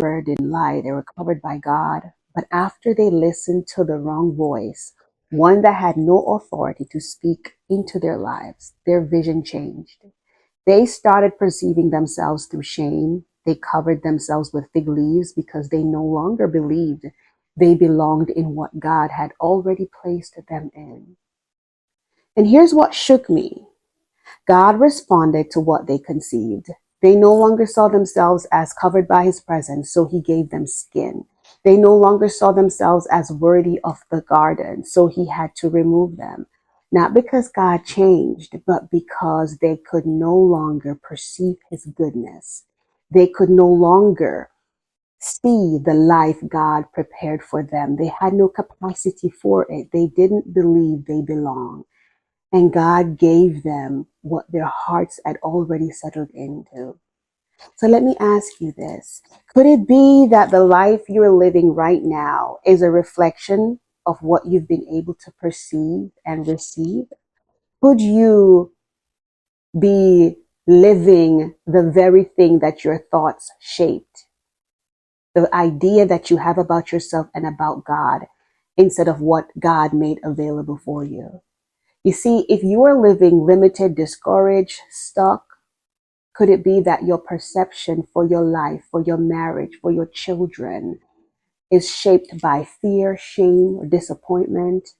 in light, they were covered by God. But after they listened to the wrong voice, one that had no authority to speak into their lives, their vision changed. They started perceiving themselves through shame. They covered themselves with fig leaves because they no longer believed they belonged in what God had already placed them in. And here's what shook me. God responded to what they conceived. They no longer saw themselves as covered by his presence, so he gave them skin. They no longer saw themselves as worthy of the garden, so he had to remove them. Not because God changed, but because they could no longer perceive his goodness. They could no longer see the life God prepared for them. They had no capacity for it. They didn't believe they belonged. And God gave them what their hearts had already settled into. So let me ask you this. Could it be that the life you're living right now is a reflection of what you've been able to perceive and receive? Could you be living the very thing that your thoughts shaped? The idea that you have about yourself and about God instead of what God made available for you. You see, if you are living limited, discouraged, stuck, could it be that your perception for your life, for your marriage, for your children is shaped by fear, shame, or disappointment?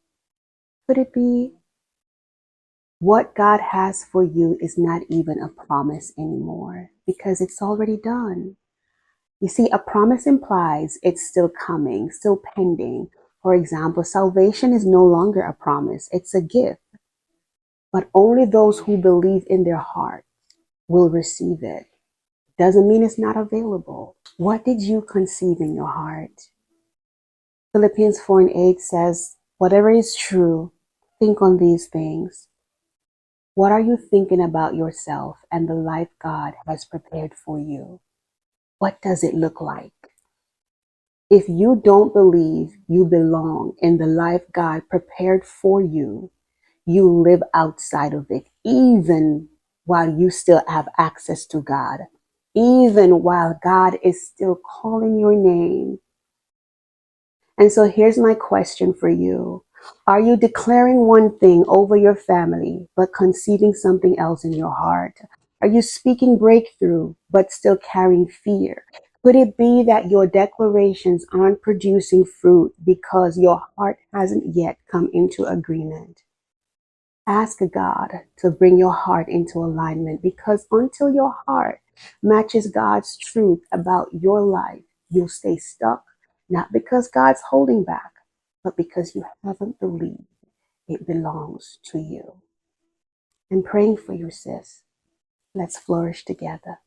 Could it be what God has for you is not even a promise anymore because it's already done? You see, a promise implies it's still coming, still pending. For example, salvation is no longer a promise, it's a gift. But only those who believe in their heart will receive it. Doesn't mean it's not available. What did you conceive in your heart? Philippians 4:8 says, whatever is true, think on these things. What are you thinking about yourself and the life God has prepared for you? What does it look like? If you don't believe you belong in the life God prepared for you, you live outside of it, even while you still have access to God, even while God is still calling your name. And so here's my question for you. Are you declaring one thing over your family, but conceiving something else in your heart? Are you speaking breakthrough, but still carrying fear? Could it be that your declarations aren't producing fruit because your heart hasn't yet come into agreement? Ask God to bring your heart into alignment, because until your heart matches God's truth about your life, you'll stay stuck, not because God's holding back, but because you haven't believed it belongs to you. I'm praying for you, sis. Let's flourish together.